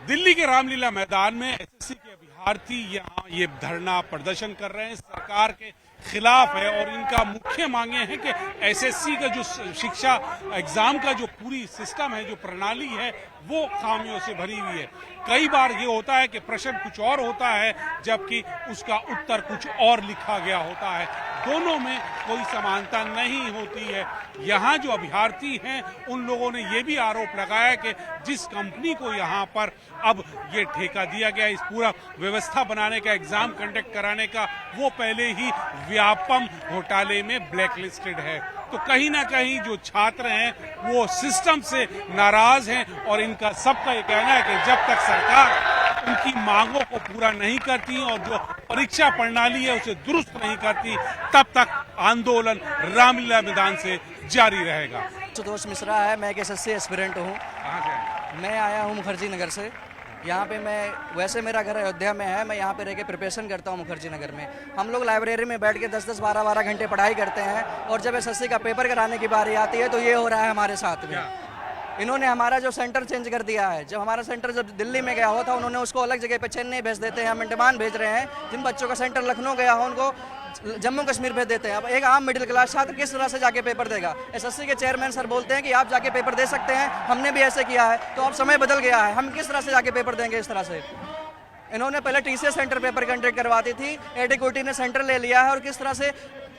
दिल्ली के रामलीला मैदान में एसएससी के अभ्यर्थी यहाँ ये धरना प्रदर्शन कर रहे हैं, सरकार के खिलाफ है और इनका मुख्य मांगे हैं कि एसएससी का जो शिक्षा एग्जाम का जो पूरी सिस्टम है, जो प्रणाली है, वो खामियों से भरी हुई है। कई बार ये होता है कि प्रश्न कुछ और होता है जबकि उसका उत्तर कुछ और लिखा गया होता है। दोनों में कोई समानता नहीं होती है। यहाँ जो अभ्यर्थी हैं उन लोगों ने ये भी आरोप लगाया कि जिस कंपनी को यहाँ पर अब ये ठेका दिया गया इस पूरा व्यवस्था बनाने का, एग्जाम कंडक्ट कराने का, वो पहले ही व्यापम घोटाले में ब्लैकलिस्टेड है। तो कहीं ना कहीं जो छात्र हैं वो सिस्टम से नाराज हैं और इनका सबका ये कहना है कि जब तक सरकार उनकी मांगों को पूरा नहीं करती और जो परीक्षा प्रणाली है उसे दुरुस्त नहीं करती, तब तक आंदोलन रामलीला मैदान से जारी रहेगा। सुतोष मिश्रा है, मैं एक एसएससी एस्पिरेंट हूँ। कहाँ से? मैं आया हूँ मुखर्जी नगर से। यहाँ पे मैं वैसे मेरा घर अयोध्या में है, मैं यहाँ पे रह के प्रिपरेशन करता हूँ मुखर्जी नगर में। हम लोग लाइब्रेरी में बैठ के 10-10, 12-12 घंटे पढ़ाई करते हैं और जब एसएससी का पेपर कराने की बारी आती है तो ये हो रहा है हमारे साथ में। इन्होंने हमारा जो सेंटर चेंज कर दिया है। जब हमारा सेंटर जब दिल्ली में गया हुआ था उन्होंने उसको अलग जगह पे चेन्नई भेज देते हैं, हम अंडमान भेज रहे हैं। जिन बच्चों का सेंटर लखनऊ गया हो उनको जम्मू कश्मीर भेज देते हैं। अब एक आम मिडिल क्लास छात्र किस तरह से जाके पेपर देगा? एसएससी के चेयरमैन सर बोलते हैं कि आप जाके पेपर दे सकते हैं, हमने भी ऐसे किया है। तो अब समय बदल गया है, हम किस तरह से जाके पेपर देंगे इस तरह से? इन्होंने पहले टीसीएस सेंटर पेपर कंडक्ट करवाती थी, एडीकोटी ने सेंटर ले लिया है और किस तरह से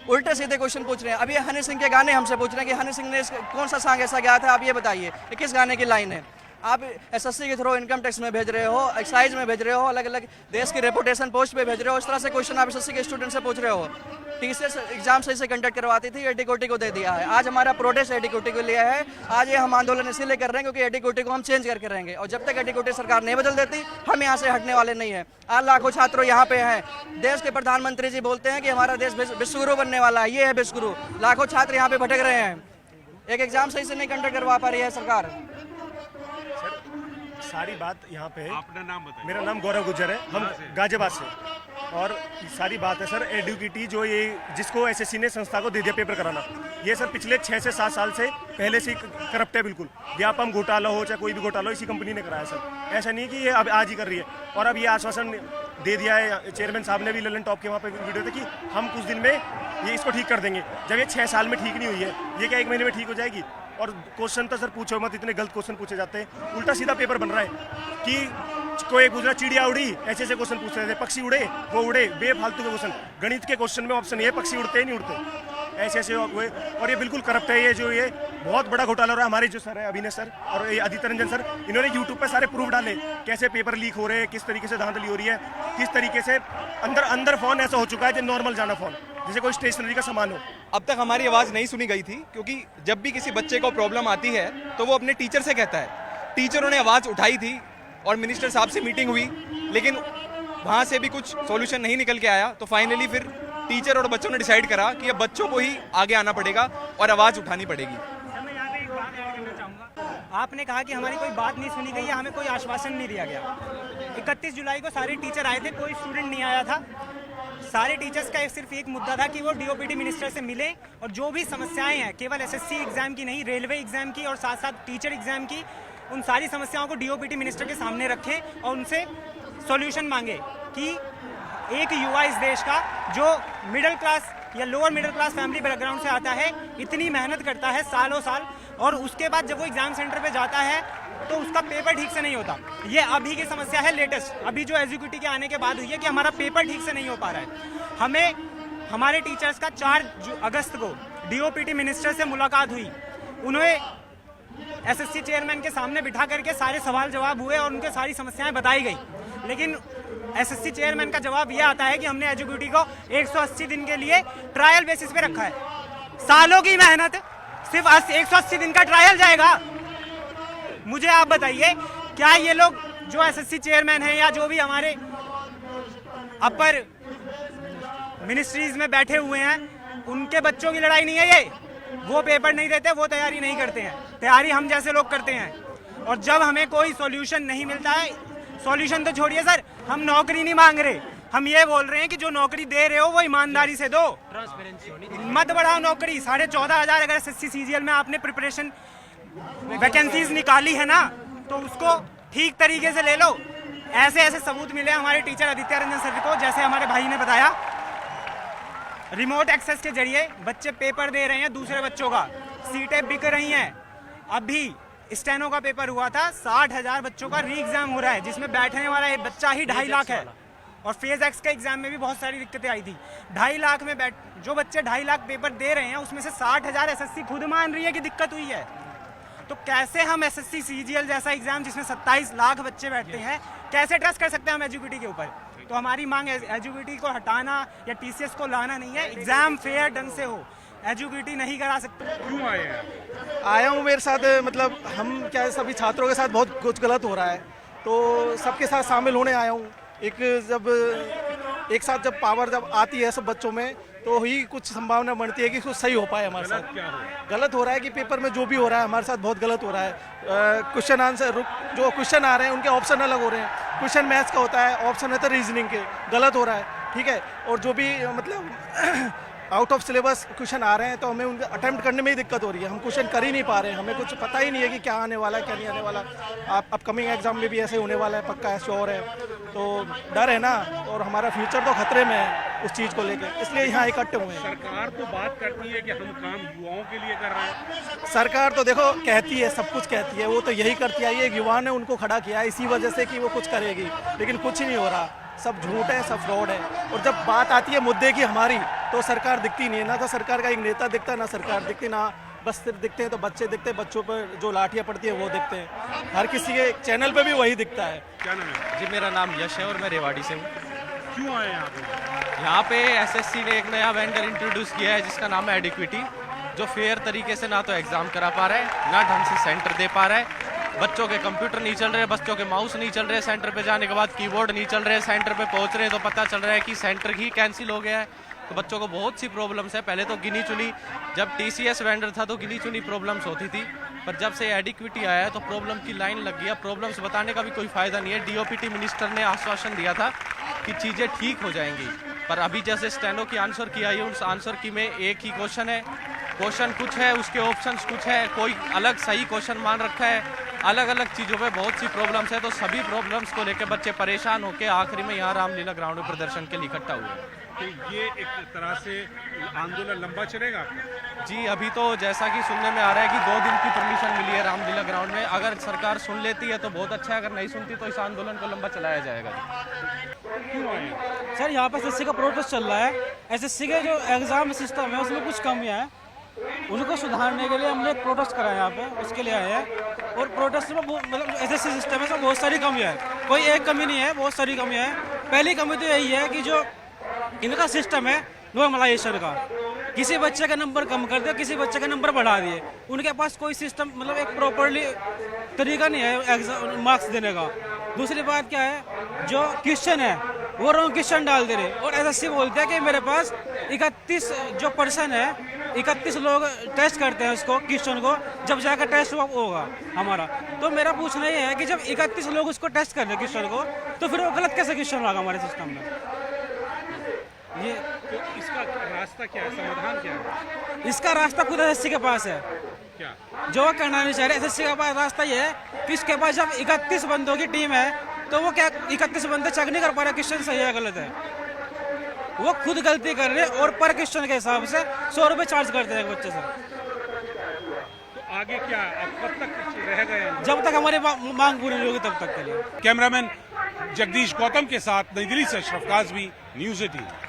उल्टे सीधे क्वेश्चन पूछ रहे हैं। अभी हनी सिंह के गाने हमसे पूछ रहे हैं कि हनी सिंह ने कौन सा सॉन्ग ऐसा गाया था, आप ये बताइए ये किस गाने की लाइन है? आप एसएससी के थ्रू इनकम टैक्स में भेज रहे हो, एक्साइज में भेज रहे हो, अलग अलग देश की रेपुटेशन पोस्ट पे भेज रहे हो। इस तरह से क्वेश्चन आप एसएससी के स्टूडेंट से पूछ रहे हो। टीसीएस एग्जाम सही से कंडक्ट करवाती थी, एडीकोटी को दे दिया है। आज हमारा प्रोटेस्ट एडीकोटी को लिया है। आज ये हम आंदोलन इसीलिए कर रहे हैं क्योंकि एडीकोटी को हम चेंज करके रहेंगे और जब तक एडीकोटी सरकार नहीं बदल देती हम यहाँ से हटने वाले नहीं है। आज लाखों छात्र यहाँ पे हैं। देश के प्रधानमंत्री जी बोलते हैं कि हमारा देश विश्वगुरु बनने वाला है, ये है विश्वगुरु। लाखों छात्र यहाँ पे भटक रहे हैं, एक एग्जाम सही से नहीं कंडक्ट करवा पा रही है सरकार। सारी बात यहाँ पे है। अपना नाम बताइए। मेरा नाम गौरव गुज्जर है, हम गाजियाबाद से। और सारी बात है सर एडुकेटी जो ये जिसको एसएससी ने संस्था को दे दिया पेपर कराना, ये सर पिछले 6 से 7 साल से पहले से करप्ट है बिल्कुल। व्यापम घोटाला हो चाहे कोई भी घोटाला हो, इसी कंपनी ने कराया सर। ऐसा नहीं कि ये अब आज ही कर रही है। और अब ये आश्वासन दे दिया है चेयरमैन साहब ने भी, ललन टॉप के वहाँ पे वीडियो था कि हम कुछ दिन में ये इसको ठीक कर देंगे। जब ये 6 साल में ठीक नहीं हुई है, ये क्या 1 महीने में ठीक हो जाएगी? और क्वेश्चन तो सर पूछो मत, इतने गलत क्वेश्चन पूछे जाते हैं। उल्टा सीधा पेपर बन रहा है कि कोई पूछ रहा चिड़िया उड़ी, ऐसे ऐसे क्वेश्चन पूछ रहे थे, पक्षी उड़े वो उड़े, बेफालतू के क्वेश्चन। गणित के क्वेश्चन में ऑप्शन ये पक्षी उड़ते ही नहीं उड़ते, ऐसे ऐसे हुए। और ये बिल्कुल करप्ट है। ये बहुत बड़ा घोटाला हो रहा है। हमारे जो सर है अभिनय सर और ये आदित्य रंजन सर, इन्होंने यूट्यूब पे सारे प्रूफ डाले कैसे पेपर लीक हो रहे हैं, किस तरीके से धांधली हो रही है, किस तरीके से अंदर फोन ऐसा हो चुका है जो नॉर्मल जाना फोन जैसे कोई स्टेशनरी का सामान हो। अब तक हमारी आवाज़ नहीं सुनी गई थी क्योंकि जब भी किसी बच्चे को प्रॉब्लम आती है तो वो अपने टीचर से कहता है। टीचरों ने आवाज़ उठाई थी और मिनिस्टर साहब से मीटिंग हुई, लेकिन वहाँ से भी कुछ सॉल्यूशन नहीं निकल के आया। तो फाइनली फिर टीचर और बच्चों ने डिसाइड करा कि अब बच्चों को ही आगे आना पड़ेगा और आवाज़ उठानी पड़ेगी। आपने कहा कि हमारी कोई बात नहीं सुनी गई है, हमें कोई आश्वासन नहीं दिया गया। 31 जुलाई को सारे टीचर आए थे, कोई स्टूडेंट नहीं आया था। सारे टीचर्स का सिर्फ एक मुद्दा था कि वो डीओपीटी मिनिस्टर से मिले और जो भी समस्याएं हैं, केवल एसएससी एग्जाम की नहीं, रेलवे एग्जाम की और साथ साथ टीचर एग्जाम की, उन सारी समस्याओं को डीओपीटी मिनिस्टर के सामने रखें और उनसे सॉल्यूशन मांगे कि एक युवा इस देश का जो मिडिल क्लास या lower middle class family background से आता है, इतनी मेहनत करता है सालों साल, और उसके बाद जब वो एग्जाम सेंटर पे जाता है तो उसका पेपर ठीक से नहीं होता। ये अभी की समस्या है लेटेस्ट, अभी जो एग्जीक्यूटिव के आने के बाद हुई है कि हमारा पेपर ठीक से नहीं हो पा रहा है। हमें हमारे टीचर्स का 4 अगस्त को डीओपीटी मिनिस्टर से मुलाकात हुई। उन्हें एसएससी चेयरमैन के सामने बिठा करके सारे सवाल जवाब हुए और उनके सारी समस्याएं बताई गई, लेकिन एसएससी चेयरमैन का जवाब यह आता है कि हमने एग्जीक्यूटिव को 180 दिन के लिए ट्रायल बेसिस पे रखा है। सालों की मेहनत सिर्फ 180 दिन का ट्रायल जाएगा? मुझे आप बताइए, क्या ये लोग जो एसएससी चेयरमैन हैं या जो भी हमारे अपर मिनिस्ट्रीज में बैठे हुए हैं, उनके बच्चों की लड़ाई नहीं है ये? वो पेपर नहीं देते, वो तैयारी नहीं करते हैं, तैयारी हम जैसे लोग करते हैं। और जब हमें कोई सॉल्यूशन नहीं मिलता है, सॉल्यूशन तो छोड़िए सर, हम नौकरी नहीं मांग रहे, हम ये बोल रहे हैं कि जो नौकरी दे रहे हो वो ईमानदारी से दो, मत बढ़ाओ नौकरी। 14,500 अगर एसएससी सीजीएल में आपने प्रिपरेशन वैकेंसीज निकाली है ना, तो उसको ठीक तरीके से ले लो। ऐसे ऐसे सबूत मिले हमारे टीचर आदित्य रंजन सर को, जैसे हमारे भाई ने बताया, रिमोट एक्सेस के जरिए बच्चे पेपर दे रहे हैं दूसरे बच्चों का, सीटें बिक रही हैं। अभी स्टेनो का पेपर हुआ था, 60,000 बच्चों का री एग्जाम हो रहा है, जिसमें बैठने वाला एक बच्चा ही 2.5 लाख है। और फेज एक्स के एग्जाम में भी बहुत सारी दिक्कतें आई थी। 2.5 लाख में जो बच्चे 2.5 लाख पेपर दे रहे हैं, उसमें से 60,000 एसएससी खुद मान रही है कि दिक्कत हुई है। तो कैसे हम एसएससी सीजीएल जैसा एग्जाम जिसमें 27 लाख बच्चे बैठते हैं, कैसे ट्रस्ट कर सकते हैं हम एजुकेटी के ऊपर? तो हमारी मांग एजुकेटी को हटाना या टीसीएस को लाना नहीं है, एग्जाम फेयर ढंग से हो, एजुकेटी नहीं करा सकते। क्यों आए हैं? आया हूँ, मेरे साथ मतलब हम क्या है, सभी छात्रों के साथ बहुत कुछ गलत हो रहा है, तो सबके साथ शामिल होने आया हूँ। एक साथ जब पावर जब आती है सब बच्चों में, तो ही कुछ संभावना बनती है कि कुछ सही हो पाए हमारे साथ। क्या हो? गलत हो रहा है कि पेपर में जो भी हो रहा है हमारे साथ बहुत गलत हो रहा है। क्वेश्चन आंसर जो क्वेश्चन आ रहे हैं उनके ऑप्शन अलग हो रहे हैं। क्वेश्चन मैथ्स का होता है, ऑप्शन रहता है रीजनिंग के, गलत हो रहा है, ठीक है। और जो भी मतलब आउट ऑफ सिलेबस क्वेश्चन आ रहे हैं, तो हमें उनके अटेम्प्ट करने में ही दिक्कत हो रही है। हम क्वेश्चन कर ही नहीं पा रहे हैं, हमें कुछ पता ही नहीं है कि क्या आने वाला है क्या नहीं आने वाला। अपकमिंग एग्जाम में भी ऐसे होने वाला है, पक्का है, श्योर है। तो डर है ना, और हमारा फ्यूचर तो खतरे में है उस चीज़ को लेकर, इसलिए यहाँ इकट्ठे हुए हैं। सरकार तो बात करती है कि हम काम युवाओं के लिए कर रहे हैं। सरकार तो देखो कहती है, सब कुछ कहती है, वो तो यही करती आई है। एक युवा ने उनको खड़ा किया है इसी वजह से कि वो कुछ करेगी, लेकिन कुछ ही नहीं हो रहा। सब झूठ है, सब फ्रॉड है। और जब बात आती है मुद्दे की हमारी, तो सरकार दिखती नहीं है। ना तो सरकार का एक नेता दिखता है, ना सरकार दिखती, ना बस सिर्फ दिखते हैं तो बच्चे दिखते हैं, बच्चों पर जो लाठियाँ पड़ती है वो दिखते हैं। हर किसी के चैनल पे भी वही दिखता है। क्या नाम है? जी मेरा नाम यश है और मैं रेवाड़ी से हूँ। क्यों आए यहाँ पे? यहाँ पे एसएससी ने एक नया वेंडर इंट्रोड्यूस किया है जिसका नाम है एडिक्विटी, जो फेयर तरीके से ना तो एग्ज़ाम करा पा रहा है, ना ढंग से सेंटर दे पा रहा है। बच्चों के कंप्यूटर नहीं चल रहे, बच्चों के माउस नहीं चल रहे, सेंटर पे जाने के बाद कीबोर्ड नहीं चल रहे, सेंटर पे पहुँच रहे हैं तो पता चल रहा है कि सेंटर ही कैंसिल हो गया है। तो बच्चों को बहुत सी प्रॉब्लम्स है। पहले तो गिनी चुनी, जब टीसीएस वेंडर था तो गिनी चुनी प्रॉब्लम्स होती थी, पर जब से एडिक्विटी आया है तो प्रॉब्लम की लाइन लग गया। प्रॉब्लम्स बताने का भी कोई फ़ायदा नहीं है। डीओपीटी मिनिस्टर ने आश्वासन दिया था कि चीज़ें ठीक हो जाएंगी, पर अभी जैसे स्टेनो की आंसर की आई है, उस आंसर की में एक ही क्वेश्चन है, क्वेश्चन कुछ है, उसके ऑप्शंस कुछ है, कोई अलग सही क्वेश्चन मान रखा है, अलग अलग चीज़ों पे बहुत सी प्रॉब्लम्स है। तो सभी प्रॉब्लम्स को लेकर बच्चे परेशान होकर आखिरी में यहाँ रामलीला ग्राउंड में प्रदर्शन के लिए इकट्ठा हुए। तो ये एक तरह से आंदोलन लंबा चलेगा? जी अभी तो जैसा कि सुनने में आ रहा है कि 2 दिन की परमिशन मिली है रामलीला ग्राउंड में। अगर सरकार सुन लेती है तो बहुत अच्छा है, अगर नहीं सुनती तो इस आंदोलन को लंबा चलाया जाएगा। क्यों आए? सर यहाँ पर एसएससी का प्रोटेस्ट चल रहा है। एसएससी के जो एग्ज़ाम सिस्टम है उसमें कुछ कमियां हैं, उनको सुधारने के लिए हमने एक प्रोटेस्ट करा है यहाँ पे, उसके लिए आए हैं। और प्रोटेस्ट में मतलब एसएससी सिस्टम है उसमें बहुत सारी कमियां हैं, कोई एक कमी नहीं है, बहुत सारी कमियां हैं। पहली कमी तो यही है कि जो इनका सिस्टम है नॉर्मलाइजेशन का, किसी बच्चे का नंबर कम कर दिया, किसी बच्चे का नंबर बढ़ा दिए। उनके पास कोई सिस्टम मतलब एक प्रॉपरली तरीका नहीं है एग्जाम मार्क्स देने का। दूसरी बात क्या है, जो क्वेश्चन है वो रॉन्ग क्वेश्चन डाल दे रहे। और एसएससी बोलते हैं कि मेरे पास 31 जो पर्सन है, 31 लोग टेस्ट करते हैं उसको क्वेश्चन को, जब जाकर टेस्ट होगा हमारा। तो मेरा पूछना ये है कि जब 31 लोग उसको टेस्ट कर रहे हैं क्वेश्चन को, तो फिर वो गलत कैसे क्वेश्चन होगा हमारे सिस्टम में? ये तो इसका रास्ता क्या है, समाधान क्या है? इसका रास्ता खुद एसएससी के पास है। क्या जो करना नहीं चाह रहे, एसएससी के पास रास्ता ये है कि इसके पास जब 31 बंदों की टीम है, तो वो क्या 31 बंदे चेक नहीं कर पा रहे क्वेश्चन सही है गलत है। वो खुद गलती कर रहे हैं और पर क्वेश्चन के हिसाब से 100 रुपये चार्ज करते हैं एक बच्चे से। तो आगे क्या, अब कब तक रहेगा यहाँ? जब तक हमारी मांग पूरी नहीं होगी तब तक के लिए। कैमरामैन जगदीश गौतम के साथ नई दिल्ली से अशरफ काज़मी, न्यूज़ 18।